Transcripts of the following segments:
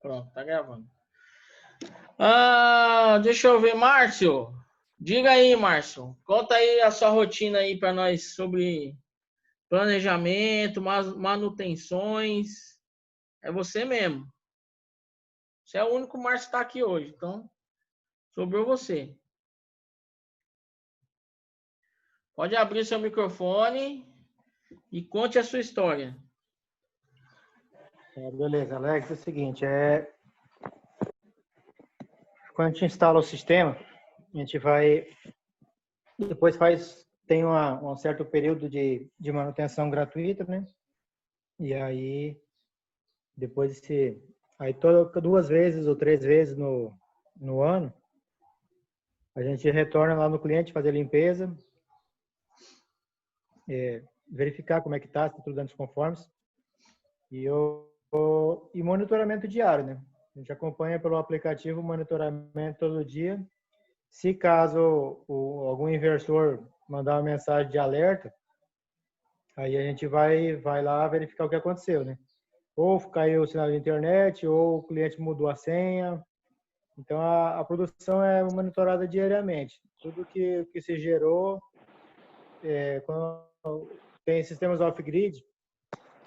Pronto, tá gravando. Deixa eu ver, Márcio. Diga aí, Márcio. Conta aí a sua rotina aí para nós sobre planejamento, manutenções. É você mesmo. Você é o único Márcio que está aqui hoje, então sobrou você. Pode abrir seu microfone e conte a sua história. Beleza, Alex, é o seguinte, quando a gente instala o sistema, a gente vai, depois tem um certo período de manutenção gratuita, né? E aí, depois aí duas vezes ou três vezes no ano, a gente retorna lá no cliente, fazer a limpeza, verificar como é que tá, se tá tudo dentro dos conformes, e monitoramento diário, né? A gente acompanha pelo aplicativo o monitoramento todo dia. Se caso algum inversor mandar uma mensagem de alerta, aí a gente vai lá verificar o que aconteceu, né? Ou caiu o sinal de internet, ou o cliente mudou a senha. Então, a produção é monitorada diariamente. Tudo que se gerou, quando tem sistemas off-grid,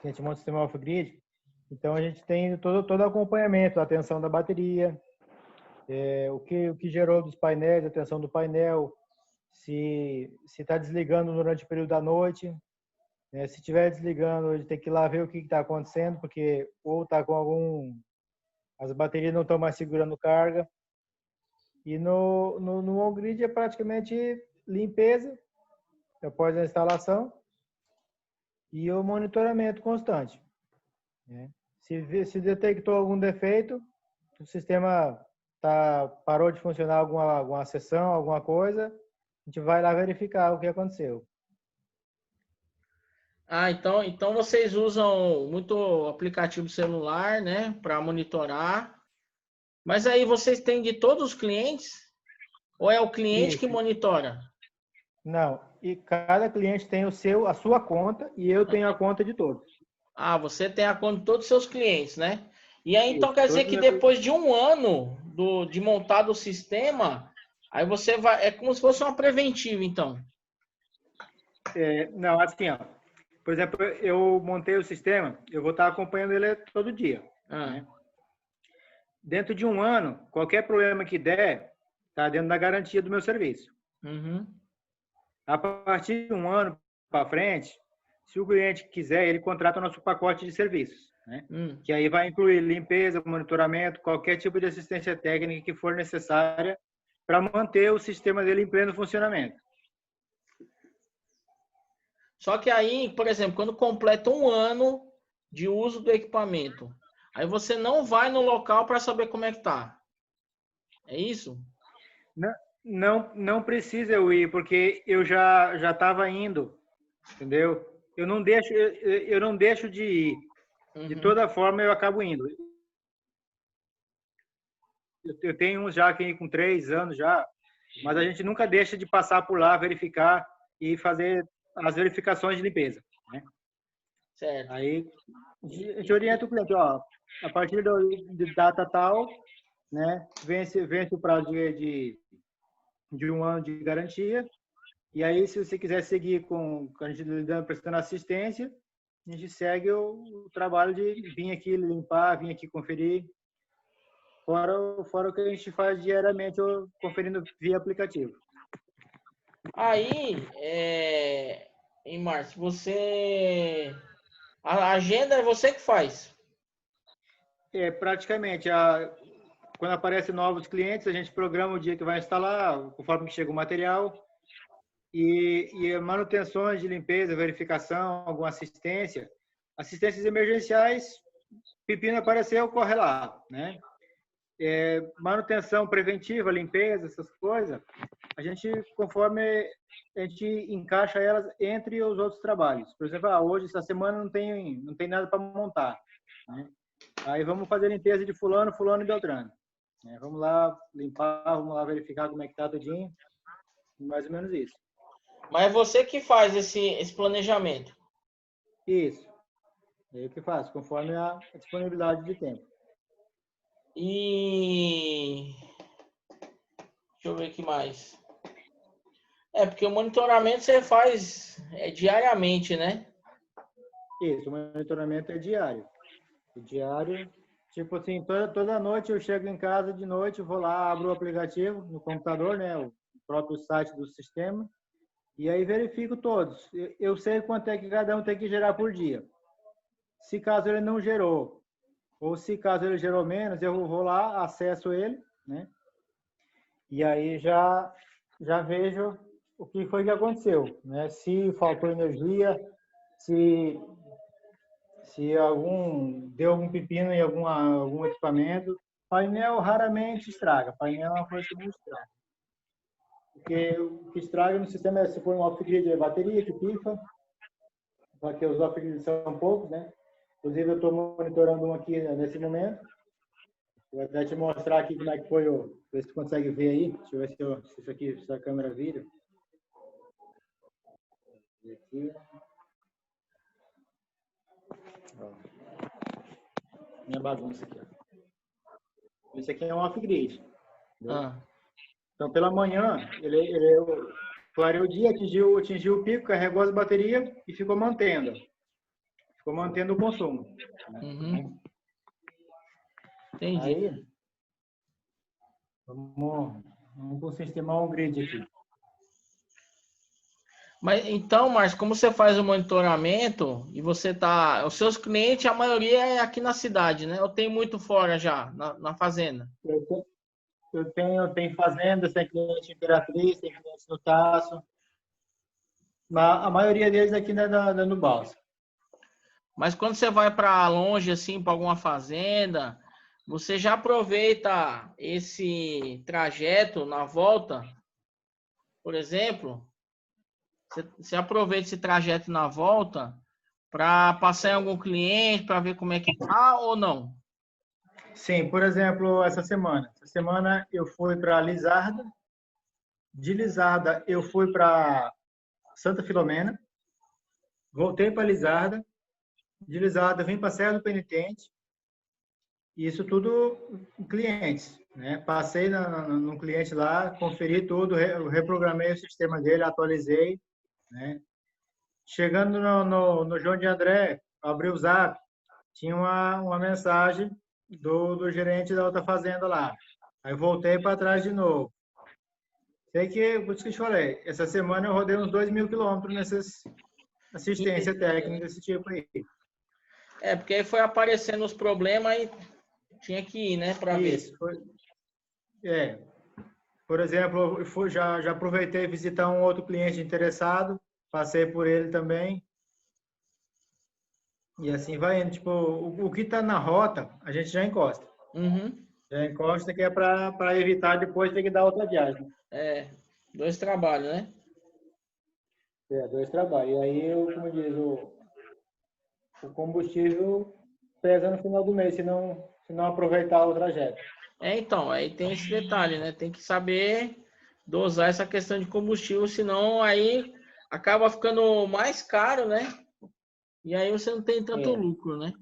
a gente monta o sistema off-grid, então a gente tem todo acompanhamento, a tensão da bateria, o que gerou dos painéis, a tensão do painel, se está desligando durante o período da noite. Se estiver desligando, a gente tem que ir lá ver o que está acontecendo, porque ou está com as baterias não estão mais segurando carga. E no on-grid é praticamente limpeza após a instalação e o monitoramento constante. Se detectou algum defeito, o sistema parou de funcionar alguma seção, alguma coisa, a gente vai lá verificar o que aconteceu. Então vocês usam muito aplicativo celular, né, para monitorar. Mas aí vocês têm de todos os clientes? Ou é o cliente que monitora? Não, e cada cliente tem a sua conta e eu tenho a conta de todos. Você tem a conta de todos os seus clientes, né? E aí então quer dizer que depois de um ano de montado o sistema, aí você vai, é como se fosse uma preventiva, então. Não, assim, ó, por exemplo, eu montei o sistema, eu vou estar acompanhando ele todo dia. Né? Dentro de um ano, qualquer problema que der, está dentro da garantia do meu serviço. Uhum. A partir de um ano para frente, se o cliente quiser, ele contrata o nosso pacote de serviços, né? Que aí vai incluir limpeza, monitoramento, qualquer tipo de assistência técnica que for necessária para manter o sistema dele em pleno funcionamento. Só que aí, por exemplo, quando completa um ano de uso do equipamento, aí você não vai no local para saber como é que tá. É isso? Não precisa eu ir, porque eu já estava indo, entendeu? Eu não deixo de ir. De toda forma, eu acabo indo. Eu tenho uns já aqui com 3 anos já, mas a gente nunca deixa de passar por lá, verificar e fazer as verificações de limpeza. Né? Certo. Aí a gente orienta o cliente, ó, a partir de data tal, né, vence o prazo de um ano de garantia. E aí, se você quiser seguir com a gente prestando assistência, a gente segue o trabalho de vir aqui limpar, vir aqui conferir. Fora o que a gente faz diariamente, conferindo via aplicativo. Aí, em Márcio, a agenda é você que faz? Praticamente. Quando aparecem novos clientes, a gente programa o dia que vai instalar, conforme que chega o material. E manutenções de limpeza, verificação, alguma assistências emergenciais, pepino apareceu, corre lá, né? Manutenção preventiva, limpeza, essas coisas, a gente, conforme a gente encaixa elas entre os outros trabalhos. Por exemplo, hoje, essa semana, não tem nada para montar. Né? Aí vamos fazer limpeza de fulano e beltrano. Né? Vamos lá limpar, vamos lá verificar como é que tá tudinho. Mais ou menos isso. Mas é você que faz esse planejamento? Isso. É eu que faço, conforme a disponibilidade de tempo. E deixa eu ver o que mais. Porque o monitoramento você faz diariamente, né? Isso, o monitoramento é diário. Diário, tipo assim, toda noite eu chego em casa de noite, vou lá, abro o aplicativo no computador, né, o próprio site do sistema, e aí verifico todos. Eu sei quanto é que cada um tem que gerar por dia. Se caso ele não gerou, ou se caso ele gerou menos, eu vou lá, acesso ele, né, e aí já vejo o que foi que aconteceu, né, se faltou energia, se deu algum pepino em algum equipamento. Painel raramente estraga. Painel é uma coisa que não estraga. Porque o que estraga no sistema é se for um off-grid, é bateria que pifa, porque os off-grid são poucos, né? Inclusive, eu estou monitorando um aqui nesse momento. Vou até te mostrar aqui como é que foi ver se tu consegue ver aí. Deixa eu ver se isso aqui, se a câmera vira. Aqui. Ó. Minha bagunça aqui. Ó. Esse aqui é um off-grid. Então, pela manhã, ele clareou o dia, atingiu o pico, carregou as baterias e ficou mantendo. Ficou mantendo o consumo. Uhum. Entendi. Aí, vamos para o sistema on-grid aqui. Mas então, Márcio, como você faz o monitoramento e você tá. Os seus clientes, a maioria é aqui na cidade, né? Eu tenho muito fora já, na fazenda. Eu tenho fazendas, tem cliente em Imperatriz, tem clientes no Taço. A maioria deles aqui no Balsa. Mas quando você vai para longe, assim, para alguma fazenda, você já aproveita esse trajeto na volta, por exemplo, você aproveita esse trajeto na volta para passar em algum cliente, para ver como é que tá ou não? Sim, por exemplo, essa semana. Essa semana eu fui para Lizarda. De Lizarda eu fui para Santa Filomena. Voltei para Lizarda. De Lizarda vim para Serra do Penitente. Isso tudo clientes, né? Passei no cliente lá, conferi tudo, reprogramei o sistema dele, atualizei, né? Chegando no João de André, abri o Zap, tinha uma mensagem do gerente da outra fazenda lá. Aí voltei para trás de novo. Sei que, por isso que eu te falei, essa semana eu rodei uns 2.000 quilômetros nessas assistência técnica desse tipo aí. Porque aí foi aparecendo os problemas e tinha que ir, né, para ver. Isso, por exemplo, já aproveitei visitar um outro cliente interessado, passei por ele também. E assim vai indo. Tipo, o que está na rota, a gente já encosta. Uhum. Já encosta que é para evitar depois ter que dar outra viagem. Dois trabalhos, né? Dois trabalhos. E aí, como diz, o combustível pesa no final do mês, se não aproveitar o trajeto. Então, aí tem esse detalhe, né? Tem que saber dosar essa questão de combustível, senão aí acaba ficando mais caro, né? E aí você não tem tanto lucro, né?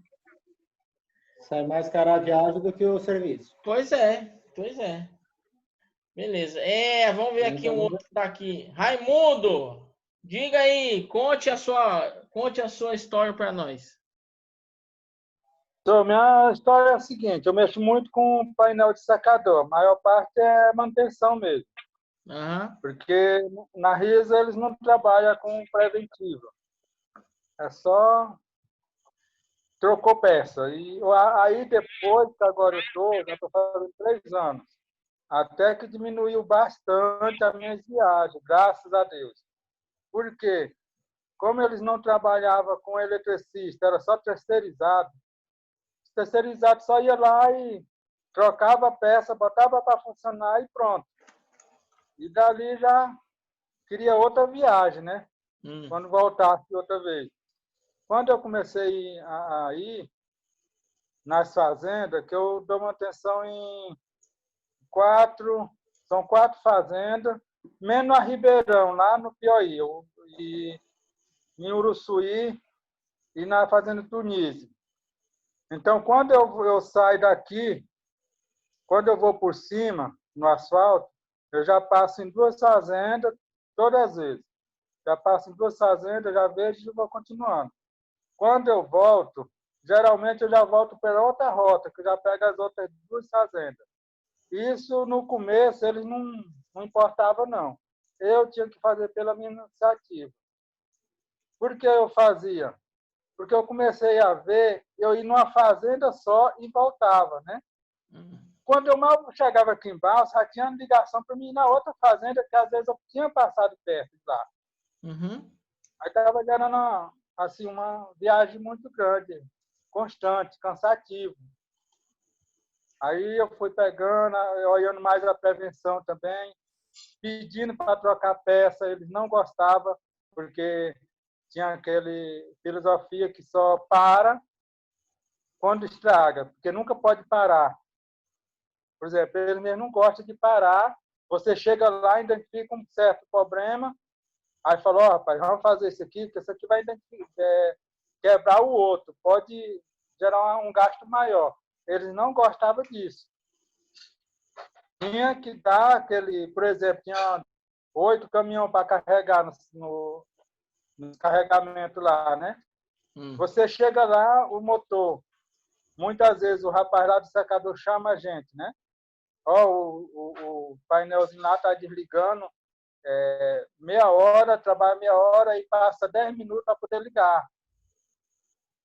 Sai mais cara a viagem do que o serviço. Pois é. Beleza. Vamos ver aqui um outro que tá aqui. Raimundo, diga aí, conte a sua história para nós. Então, minha história é a seguinte, eu mexo muito com painel de secador, a maior parte é manutenção mesmo, porque na RISA eles não trabalham com preventivo, é só trocou peça. E aí depois que agora já estou fazendo 3 anos, até que diminuiu bastante as minhas viagens, graças a Deus. Por quê? Como eles não trabalhavam com eletricista, era só terceirizado, só ia lá e trocava a peça, botava para funcionar e pronto. E dali já queria outra viagem, né? Quando voltasse outra vez. Quando eu comecei a ir nas fazendas, que eu dou manutenção em são 4 fazendas, menos a Ribeirão, lá no Piauí, e em Uruçuí e na fazenda Tunísio. Então, quando eu saio daqui, Quando eu vou por cima, no asfalto, eu já passo em 2 fazendas todas as vezes. Já passo em 2 fazendas, já vejo e vou continuando. Quando eu volto, geralmente eu já volto pela outra rota, que eu já pego as outras 2 fazendas. Isso, no começo, eles não importavam, não. Eu tinha que fazer pela minha iniciativa. Por que eu fazia? Porque eu comecei a ver, eu ia numa fazenda só e voltava, né? Quando eu mal chegava aqui embaixo, já tinha ligação para mim ir na outra fazenda, que às vezes eu tinha passado perto de lá. Aí estava gerando assim, uma viagem muito grande, constante, cansativo. Aí eu fui pegando, olhando mais a prevenção também, pedindo para trocar peça, eles não gostavam, porque tinha aquele filosofia que só para quando estraga, porque nunca pode parar. Por exemplo, eles mesmo não gostam de parar, você chega lá, identifica um certo problema, aí fala, ó, rapaz, vamos fazer isso aqui, porque isso aqui vai quebrar o outro, pode gerar um gasto maior. Eles não gostavam disso. Tinha que dar aquele, por exemplo, tinha 8 caminhões para carregar no carregamento lá, né? Você chega lá, o motor, muitas vezes o rapaz lá do secador chama a gente, né? Ó, o painelzinho lá está desligando, meia hora, trabalha meia hora e passa 10 minutos para poder ligar.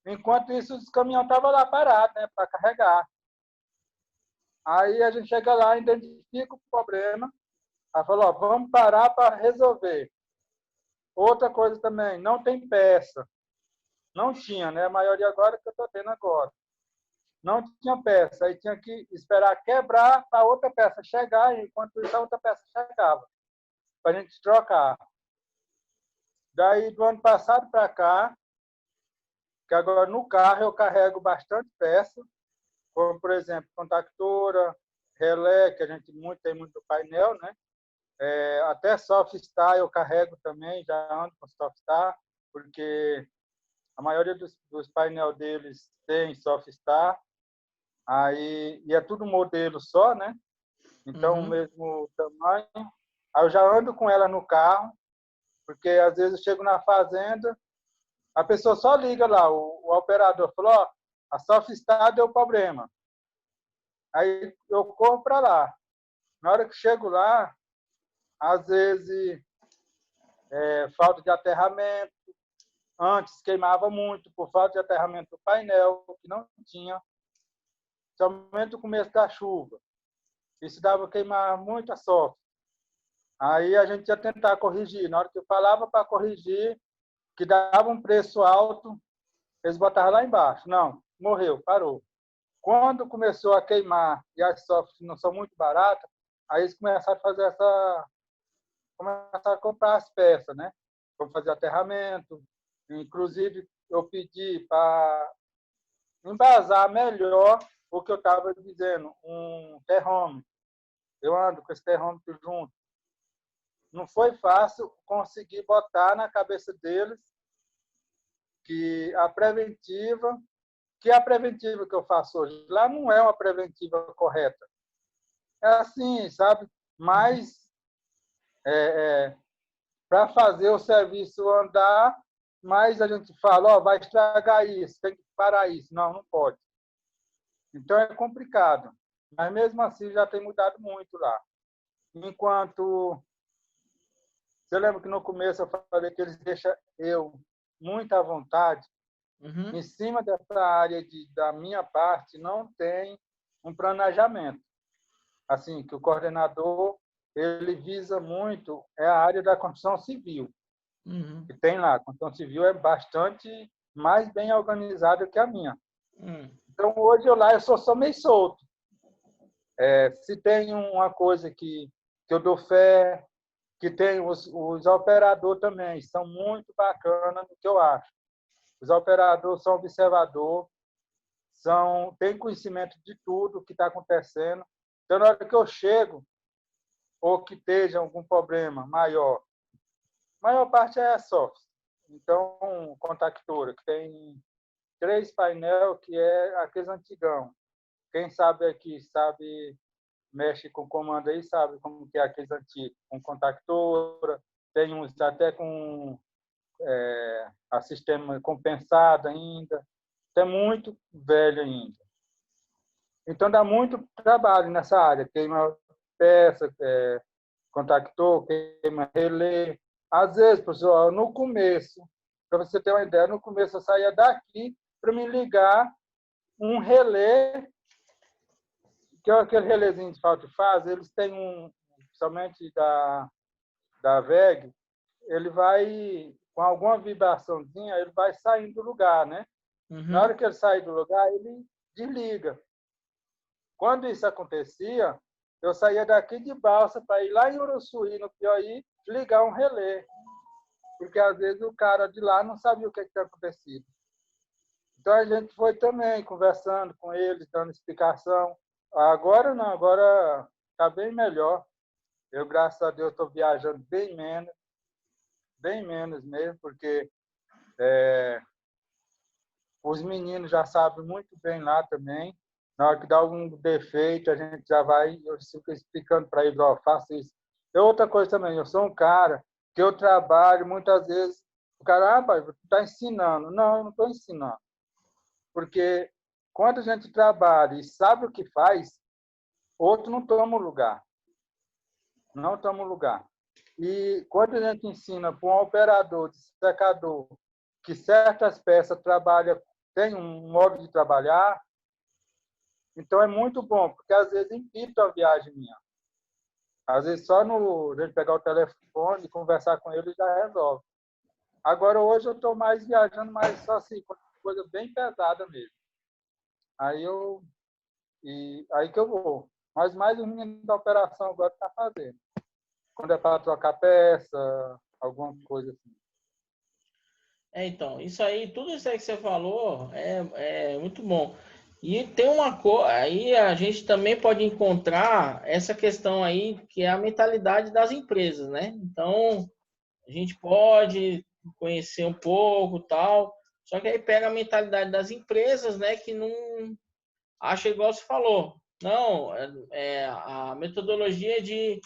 Enquanto isso, os caminhões estavam lá parados, né, para carregar. Aí a gente chega lá, identifica o problema, aí falou, ó, vamos parar para resolver. Outra coisa também, não tem peça. Não tinha, né? A maioria agora que eu estou tendo agora. Não tinha peça, aí tinha que esperar quebrar para outra peça chegar, e enquanto isso a outra peça chegava, para a gente trocar. Daí, do ano passado para cá, que agora no carro eu carrego bastante peça, como, por exemplo, contactora, relé, que a gente tem muito painel, né? Até Softstar eu carrego também, já ando com Softstar, porque a maioria dos painéis deles tem Softstar, aí, e é tudo modelo só, né? Então, o mesmo tamanho. Aí eu já ando com ela no carro, porque às vezes eu chego na fazenda, a pessoa só liga lá, o operador falou, ó, a Softstar deu problema. Aí eu corro para lá. Na hora que chego lá, às vezes falta de aterramento, antes queimava muito por falta de aterramento do painel, que não tinha, somente no começo da chuva. Isso dava queimar muita software. Aí a gente ia tentar corrigir. Na hora que eu falava para corrigir, que dava um preço alto, eles botavam lá embaixo. Não, morreu, parou. Quando começou a queimar e as softwares não são muito baratas, aí eles começaram a fazer começaram a comprar as peças, né? Vamos fazer aterramento. Inclusive, eu pedi para embasar melhor o que eu estava dizendo, um termômetro. Eu ando com esse termômetro junto. Não foi fácil conseguir botar na cabeça deles que a preventiva que eu faço hoje lá não é uma preventiva correta. É assim, sabe? Mas para fazer o serviço andar, mas a gente fala, ó, vai estragar isso, tem que parar isso. Não, não pode. Então é complicado. Mas mesmo assim já tem mudado muito lá. Enquanto você lembra que no começo eu falei que eles deixam eu muito à vontade? Em cima dessa área da minha parte, não tem um planejamento. Assim, que o coordenador ele visa muito a área da construção civil. Que tem lá. A construção civil é bastante mais bem organizada que a minha. Então, hoje eu sou meio solto. Se tem uma coisa que eu dou fé, que tem os operadores também, são muito bacanas no que eu acho. Os operadores são observadores, têm conhecimento de tudo que está acontecendo. Então, na hora que eu chego, ou que esteja algum problema maior, a maior parte é soft. Então, contactora, que tem 3 painéis, que é aqueles antigão. Quem sabe aqui, sabe mexe com comando aí sabe como que é aqueles antigos, com contactora, tem uns até com a sistema compensado ainda, é muito velho ainda. Então dá muito trabalho nessa área, queima peça, contactor, queima relé. Às vezes, pessoal, no começo, para você ter uma ideia, no começo eu saía daqui para me ligar um relé, que é aquele relézinho de falta e faz, eles têm somente da VEG, ele vai, com alguma vibraçãozinha, ele vai saindo do lugar, né? Uhum. Na hora que ele sai do lugar, ele desliga. Quando isso acontecia, eu saía daqui de balsa para ir lá em Uruçuí, no Piauí, ligar um relé. Porque, às vezes, o cara de lá não sabia o que tinha acontecido. Então, a gente foi também conversando com eles, dando explicação. Agora não, agora está bem melhor. Eu, graças a Deus, estou viajando bem menos mesmo, porque os meninos já sabem muito bem lá também. Na hora que dá algum defeito, a gente já vai, eu fico explicando para eles, ó, faça isso. E outra coisa também, eu sou um cara que eu trabalho, muitas vezes, o cara, pai, você está ensinando. Não, eu não estou ensinando. Porque quando a gente trabalha e sabe o que faz, outro não toma o lugar. Não toma o lugar. E quando a gente ensina para um operador de secador que certas peças tem um modo de trabalhar, então é muito bom, porque às vezes impede a viagem minha. Às vezes só a gente pegar o telefone e conversar com ele já resolve. Agora hoje eu estou mais viajando, mais só assim, coisa bem pesada mesmo. Aí que eu vou. Mas mais os meninos da operação agora estão fazendo. Quando é para trocar peça, alguma coisa assim. Então, tudo isso aí que você falou é muito bom. E tem uma coisa, aí a gente também pode encontrar essa questão aí, que é a mentalidade das empresas, né? Então, a gente pode conhecer um pouco tal, só que aí pega a mentalidade das empresas, né? Que não acha igual você falou. Não, a metodologia de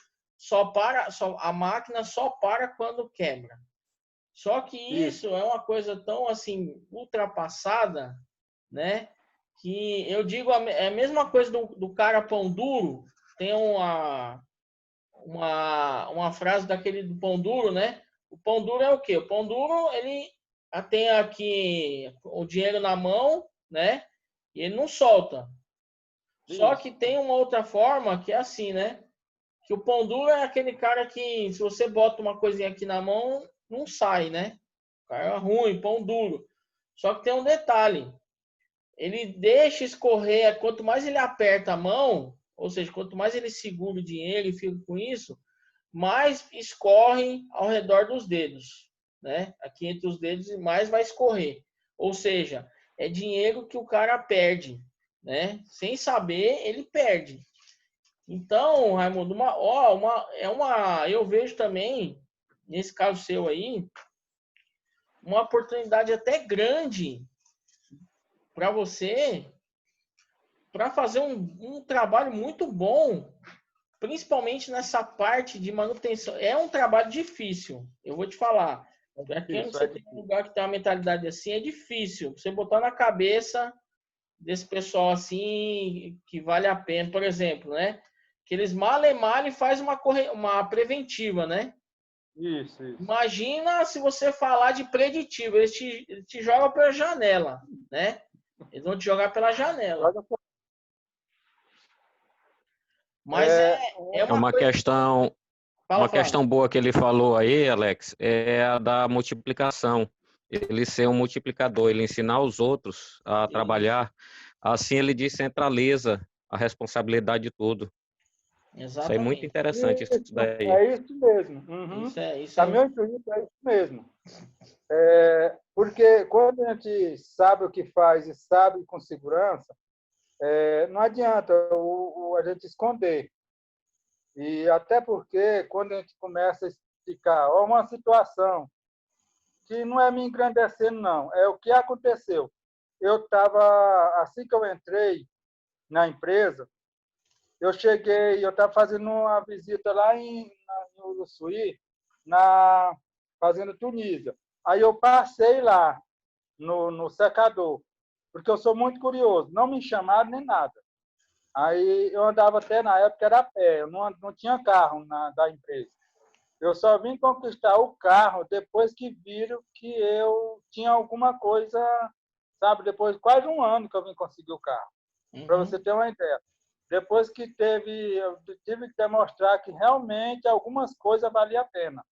a máquina só para quando quebra. Só que isso é uma coisa tão assim ultrapassada, né? Que eu digo é a mesma coisa do cara pão duro. Tem uma frase daquele do pão duro, né? O pão duro é o quê? O pão duro, ele tem aqui o dinheiro na mão, né? E ele não solta. Só que tem uma outra forma que é assim, né? Que o pão duro é aquele cara que, se você bota uma coisinha aqui na mão, não sai, né? O cara é ruim, pão duro. Só que tem um detalhe. Ele deixa escorrer, quanto mais ele aperta a mão, ou seja, quanto mais ele segura o dinheiro e fica com isso, mais escorre ao redor dos dedos, né? Aqui entre os dedos, mais vai escorrer. Ou seja, é dinheiro que o cara perde, né? Sem saber, ele perde. Então, Raimundo, eu vejo também, nesse caso seu aí, uma oportunidade até grande para você, para fazer um trabalho muito bom, principalmente nessa parte de manutenção. É um trabalho difícil, eu vou te falar. Para quem você tem um lugar que tem uma mentalidade assim, é difícil. Você botar na cabeça desse pessoal assim, que vale a pena, por exemplo, né? Que eles mal e faz uma preventiva, né? Isso. Imagina se você falar de preditivo, eles te jogam pela janela, né? Eles vão te jogar pela janela. Mas é uma questão, questão boa que ele falou aí, Alex, é a da multiplicação. Ele ser um multiplicador, ele ensinar os outros a trabalhar, assim ele descentraliza a responsabilidade de tudo. Exatamente. Isso é muito interessante, isso daí. É isso mesmo. Uhum. Meu intuito é isso mesmo. Porque quando a gente sabe o que faz e sabe com segurança, não adianta a gente esconder. E até porque, quando a gente começa a explicar uma situação que não é me engrandecendo, não, é o que aconteceu. Eu estava, assim que eu entrei na empresa, eu estava fazendo uma visita lá em Uruçuí, fazendo Tunísia. Aí eu passei lá no secador, porque eu sou muito curioso. Não me chamaram nem nada. Aí eu andava até, na época, era a pé. Eu não tinha carro da empresa. Eu só vim conquistar o carro depois que viram que eu tinha alguma coisa, sabe? Depois de quase um ano que eu vim conseguir o carro. Para você ter uma ideia. Depois que eu tive que demonstrar que realmente algumas coisas valiam a pena.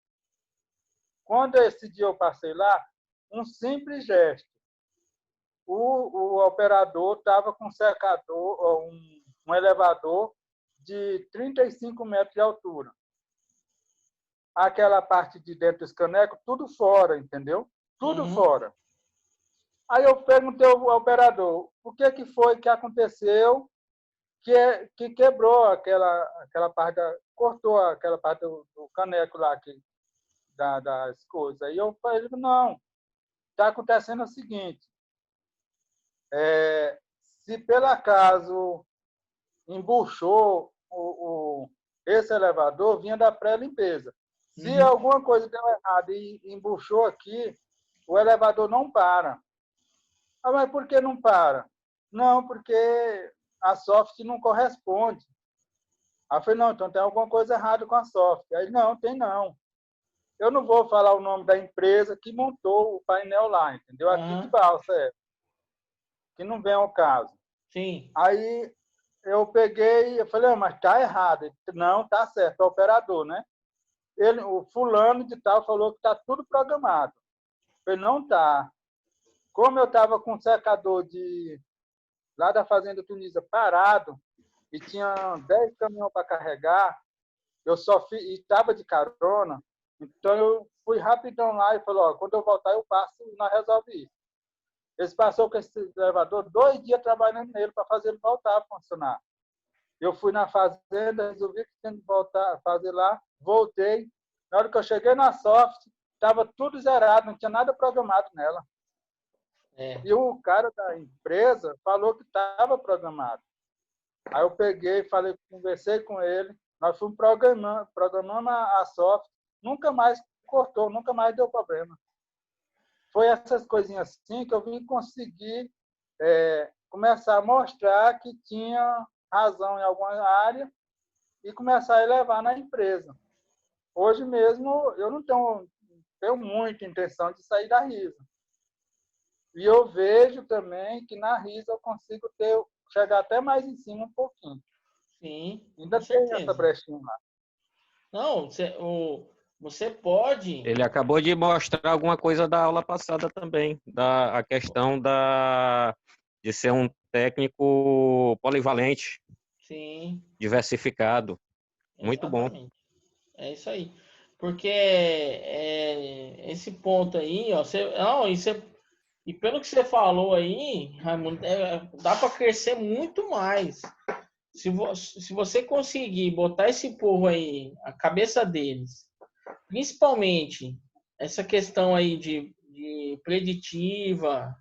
Quando esse dia eu passei lá, um simples gesto. O operador estava com um secador, um elevador de 35 metros de altura. Aquela parte de dentro desse caneco, tudo fora, entendeu? Tudo fora. Aí eu perguntei ao operador, o que foi que aconteceu que quebrou aquela parte, cortou aquela parte do caneco lá, das coisas. Aí eu falei, não, está acontecendo o seguinte, se por acaso embuchou esse elevador, vinha da pré-limpeza. Se alguma coisa deu errado e embuchou aqui, o elevador não para. Ah, mas por que não para? Não, porque a soft não corresponde. Aí eu falei, não, então tem alguma coisa errada com a soft. Aí, não, tem não. Eu não vou falar o nome da empresa que montou o painel lá, entendeu? Aqui de balsa, que não vem ao caso. Sim. Aí eu peguei, eu falei, mas tá errado. Ele, não, tá certo, é o operador, né? O fulano de tal falou que tá tudo programado. Eu falei, não tá. Como eu estava com o secador lá da Fazenda Tunísia parado, e tinha 10 caminhões para carregar, eu só fiz, e estava de carona, então eu fui rapidão lá e falei, quando eu voltar eu passo e nós resolvemos isso. Eles passaram com esse elevador 2 dias trabalhando nele para fazer ele voltar a funcionar. Eu fui na fazenda, resolvi que tinha que voltar a fazer lá, voltei. Na hora que eu cheguei na soft, estava tudo zerado, não tinha nada programado nela. E o cara da empresa falou que estava programado. Aí eu peguei, conversei com ele, nós fomos programando a soft, nunca mais cortou, nunca mais deu problema. Foi essas coisinhas assim que eu vim conseguir começar a mostrar que tinha razão em alguma área e começar a elevar na empresa. Hoje mesmo eu não tenho muita intenção de sair da RISA. E eu vejo também que na RISA eu consigo chegar até mais em cima um pouquinho. Sim. Ainda tem essa brechinha lá. Não, você pode. Ele acabou de mostrar alguma coisa da aula passada também, a questão de ser um técnico polivalente. Sim. Diversificado. Muito Exatamente. Bom. É isso aí. Porque esse ponto aí, ó, e pelo que você falou aí, Raimundo, dá para crescer muito mais. Se você conseguir botar esse povo aí, a cabeça deles, principalmente essa questão aí de preditiva,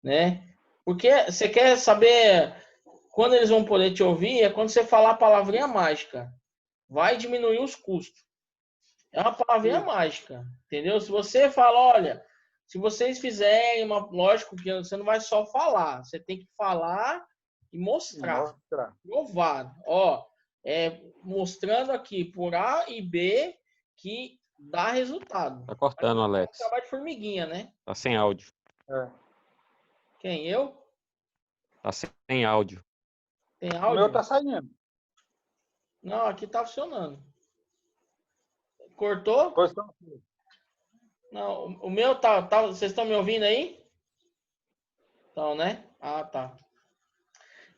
né? Porque você quer saber quando eles vão poder te ouvir, é quando você falar a palavrinha mágica. Vai diminuir os custos. É uma palavrinha mágica, entendeu? Se você fala, olha, se vocês fizerem lógico que você não vai só falar, você tem que falar e mostrar. Provar. Mostrando aqui por A e B que dá resultado. Tá cortando, Alex. Trabalho de formiguinha, né? Tá sem áudio. Quem? Eu? Tá sem áudio. Tem áudio? O meu tá saindo. Não, aqui tá funcionando. Cortou? Não, o meu tá. Vocês estão me ouvindo aí? Então, né? Ah, tá.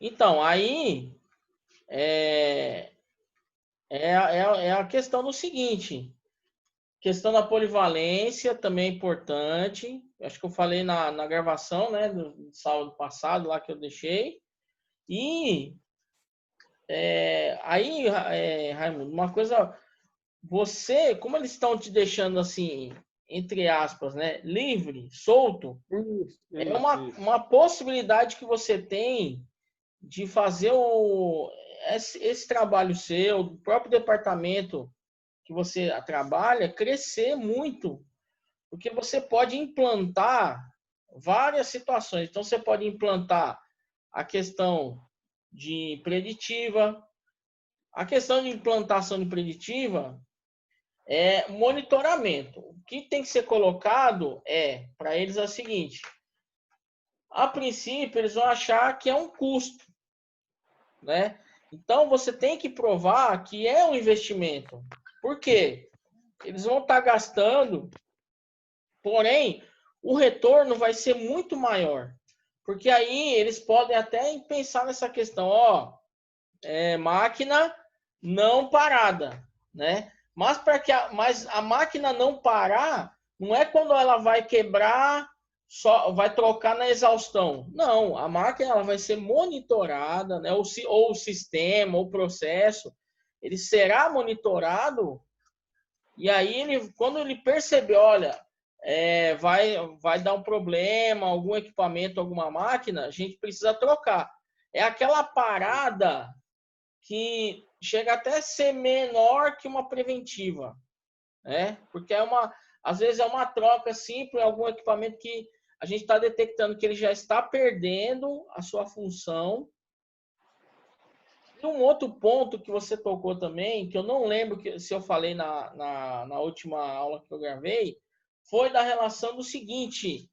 Então, aí é a questão do seguinte. Questão da polivalência também é importante. Acho que eu falei na gravação, né? Do sábado passado, lá que eu deixei. E aí, Raimundo, uma coisa... Você, como eles estão te deixando assim, entre aspas, né, livre, solto, uma possibilidade que você tem de fazer esse trabalho seu, do próprio departamento que você trabalha, crescer muito. Porque você pode implantar várias situações. Então, você pode implantar a questão de preditiva. A questão de implantação de preditiva é monitoramento. O que tem que ser colocado para eles é o seguinte: a princípio, eles vão achar que é um custo, né? Então, você tem que provar que é um investimento. Por quê? Eles vão estar gastando, porém, o retorno vai ser muito maior. Porque aí eles podem até pensar nessa questão, máquina não parada, né? Mas mas a máquina não parar não é quando ela vai quebrar, só vai trocar na exaustão. Não, a máquina ela vai ser monitorada, né? Ou o sistema, ou o processo, ele será monitorado. E aí quando ele perceber, olha, vai dar um problema, algum equipamento, alguma máquina, a gente precisa trocar. É aquela parada que chega até a ser menor que uma preventiva, né? Porque às vezes é uma troca simples, algum equipamento que a gente está detectando que ele já está perdendo a sua função. E um outro ponto que você tocou também, que eu não lembro se eu falei na última aula que eu gravei, foi da relação do seguinte: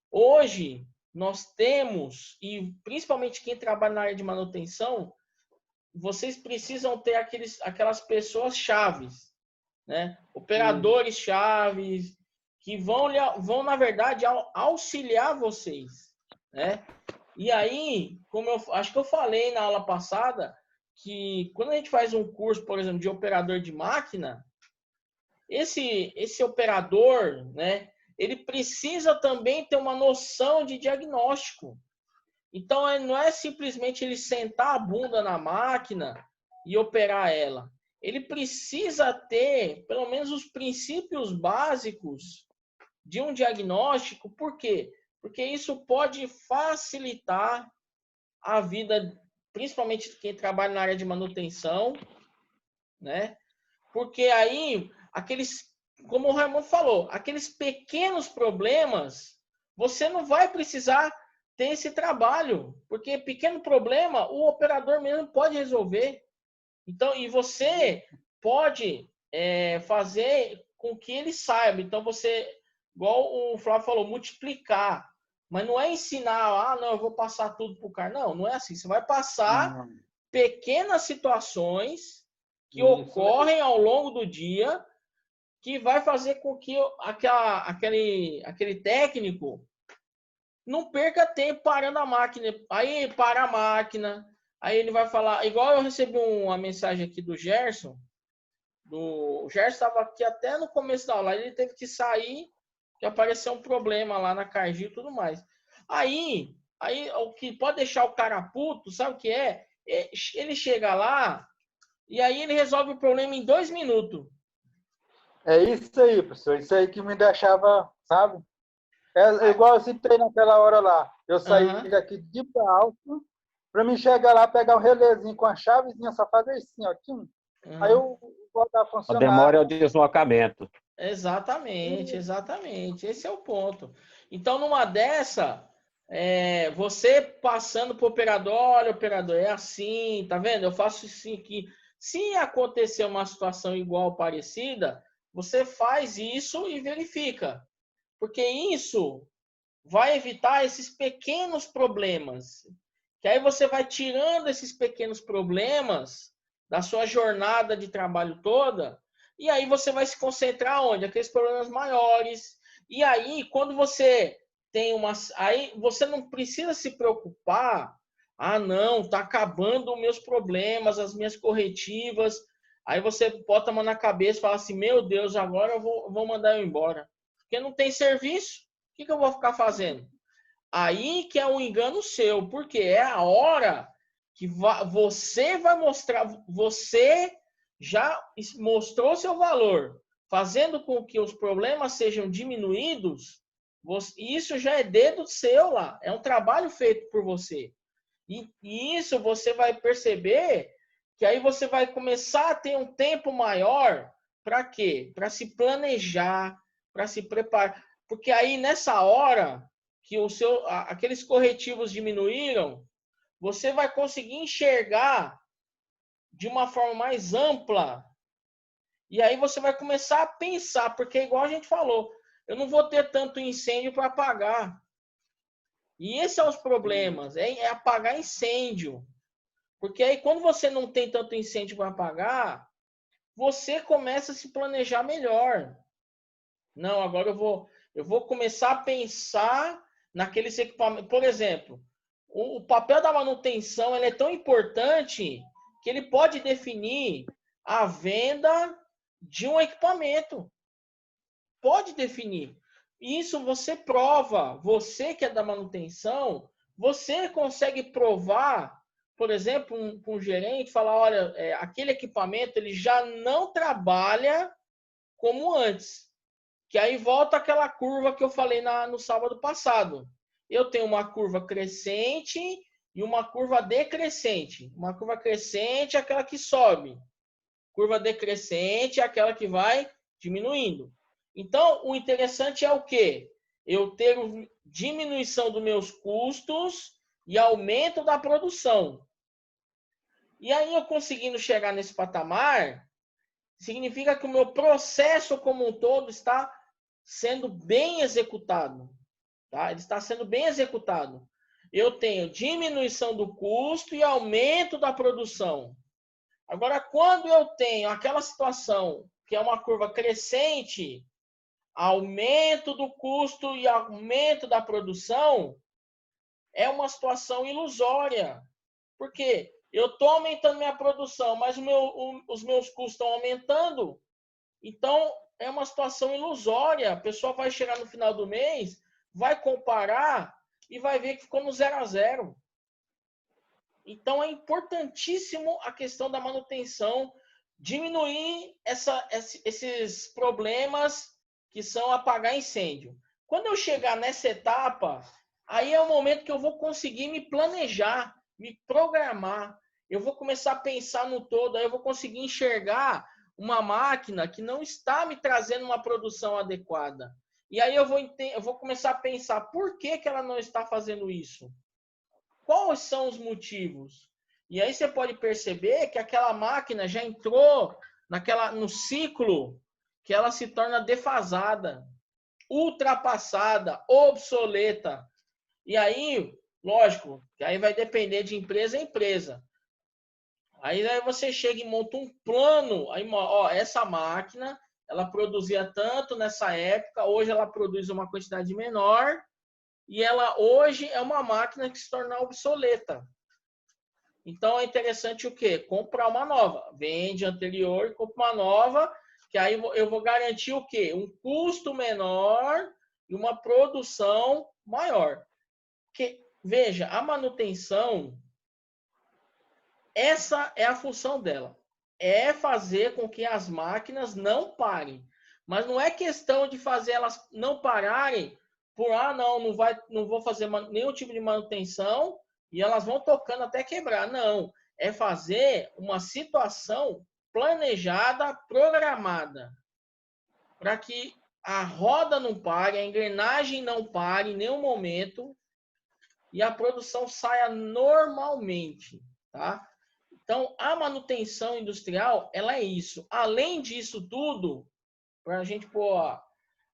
hoje nós temos, e principalmente quem trabalha na área de manutenção, vocês precisam ter aquelas pessoas chaves, né? Operadores chaves, que vão na verdade, auxiliar vocês, né? E aí, como eu acho que eu falei na aula passada, que quando a gente faz um curso, por exemplo, de operador de máquina, esse operador, né, ele precisa também ter uma noção de diagnóstico. Então, não é simplesmente ele sentar a bunda na máquina e operar ela. Ele precisa ter, pelo menos, os princípios básicos de um diagnóstico. Por quê? Porque isso pode facilitar a vida, principalmente de quem trabalha na área de manutenção, né? Porque aí, como o Raimundo falou, aqueles pequenos problemas, você não vai precisar ter esse trabalho, porque pequeno problema o operador mesmo pode resolver. Então, e você pode fazer com que ele saiba. Então, você, igual o Flávio falou, multiplicar. Mas não é ensinar, não, eu vou passar tudo para o cara. Não, não é assim. Você vai passar pequenas situações que ocorrem ao longo do dia, que vai fazer com que aquele técnico não perca tempo parando a máquina. Aí para a máquina, aí ele vai falar, igual eu recebi uma mensagem aqui do Gerson. O Gerson estava aqui até no começo da aula, ele teve que sair, que apareceu um problema lá na Cargill e tudo mais. Aí o que pode deixar o cara puto, sabe o que é? Ele chega lá e aí ele resolve o problema em 2 minutos. É isso aí, professor. Isso aí que me deixava, sabe? É igual eu citei naquela hora lá. Eu saí daqui de alto para me chegar lá, pegar o relézinho com a chavezinha, só fazer assim, ó. Aí eu botar a funcionar. A demora é o deslocamento. Exatamente. Esse é o ponto. Então, numa dessa, você passando para o operador, olha, operador, é assim, tá vendo? Eu faço assim aqui. Se acontecer uma situação igual, parecida, você faz isso e verifica. Porque isso vai evitar esses pequenos problemas. Que aí você vai tirando esses pequenos problemas da sua jornada de trabalho toda, e aí você vai se concentrar onde? Aqueles problemas maiores. E aí, quando você tem aí você não precisa se preocupar, não, tá acabando os meus problemas, as minhas corretivas. Aí você bota a mão na cabeça e fala assim, meu Deus, agora eu vou mandar eu embora. Porque não tem serviço, o que eu vou ficar fazendo? Aí que é um engano seu, porque é a hora que você vai mostrar, você já mostrou seu valor, fazendo com que os problemas sejam diminuídos, isso já é dedo seu lá, é um trabalho feito por você. E isso você vai perceber que aí você vai começar a ter um tempo maior para quê? Para se planejar, para se preparar. Porque aí, nessa hora que aqueles corretivos diminuíram, você vai conseguir enxergar de uma forma mais ampla. E aí você vai começar a pensar, porque igual a gente falou, eu não vou ter tanto incêndio para apagar. E esses são os problemas, é apagar incêndio. Porque aí quando você não tem tanto incêndio para apagar, você começa a se planejar melhor. Não, agora eu vou começar a pensar naqueles equipamentos. Por exemplo, o papel da manutenção ele é tão importante que ele pode definir a venda de um equipamento. Pode definir. Isso você prova. Você que é da manutenção, você consegue provar, por exemplo, um gerente falar, olha, aquele equipamento ele já não trabalha como antes. Que aí volta aquela curva que eu falei no sábado passado. Eu tenho uma curva crescente e uma curva decrescente. Uma curva crescente é aquela que sobe. Curva decrescente é aquela que vai diminuindo. Então, o interessante é o quê? Eu ter diminuição dos meus custos e aumento da produção. E aí, eu conseguindo chegar nesse patamar, significa que o meu processo como um todo está sendo bem executado. Tá? Ele está sendo bem executado. Eu tenho diminuição do custo e aumento da produção. Agora, quando eu tenho aquela situação que é uma curva crescente, aumento do custo e aumento da produção, é uma situação ilusória. Por quê? Eu estou aumentando minha produção, mas os meus custos estão aumentando. Então, é uma situação ilusória. A pessoa vai chegar no final do mês, vai comparar e vai ver que ficou no 0 a 0. Então, é importantíssimo a questão da manutenção, diminuir esses problemas que são apagar incêndio. Quando eu chegar nessa etapa, aí é o momento que eu vou conseguir me planejar, me programar. Eu vou começar a pensar no todo, aí eu vou conseguir enxergar uma máquina que não está me trazendo uma produção adequada. E aí eu vou começar a pensar por que ela não está fazendo isso. Quais são os motivos? E aí você pode perceber que aquela máquina já entrou no ciclo que ela se torna defasada, ultrapassada, obsoleta. E aí, lógico, que aí vai depender de empresa a empresa. Aí você chega e monta um plano, aí, ó, essa máquina, ela produzia tanto nessa época, hoje ela produz uma quantidade menor, e ela hoje é uma máquina que se torna obsoleta. Então é interessante o quê? Comprar uma nova. Vende a anterior e compra uma nova, que aí eu vou garantir o quê? Um custo menor e uma produção maior. Porque, veja, a manutenção, essa é a função dela. É fazer com que as máquinas não parem. Mas não é questão de fazer elas não pararem por, não vou fazer nenhum tipo de manutenção e elas vão tocando até quebrar. Não, é fazer uma situação planejada, programada, para que a roda não pare, a engrenagem não pare em nenhum momento e a produção saia normalmente, tá? Então, a manutenção industrial, ela é isso. Além disso tudo, para a gente pôr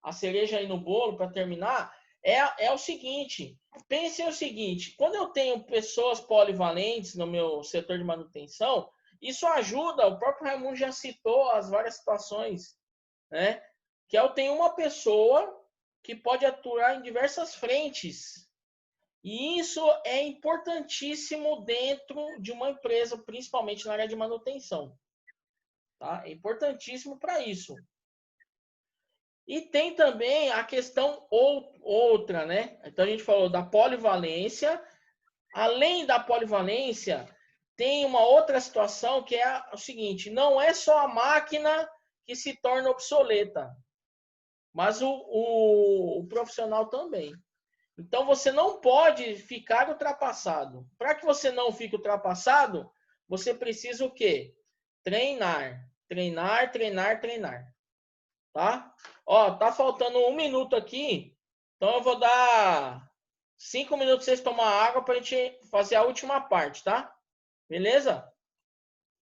a cereja aí no bolo para terminar, é o seguinte, pensem o seguinte, quando eu tenho pessoas polivalentes no meu setor de manutenção, isso ajuda, o próprio Raimundo já citou as várias situações, né? Que eu tenho uma pessoa que pode atuar em diversas frentes. E isso é importantíssimo dentro de uma empresa, principalmente na área de manutenção. Tá? É importantíssimo para isso. E tem também a questão outra, né? Então a gente falou da polivalência. Além da polivalência, tem uma outra situação que é o seguinte: não é só a máquina que se torna obsoleta, mas o profissional também. Então você não pode ficar ultrapassado. Para que você não fique ultrapassado, você precisa o quê? Treinar. Treinar, treinar, treinar. Tá? Ó, tá faltando 1 minuto aqui. Então eu vou dar 5 minutos pra vocês tomar água pra gente fazer a última parte, tá? Beleza?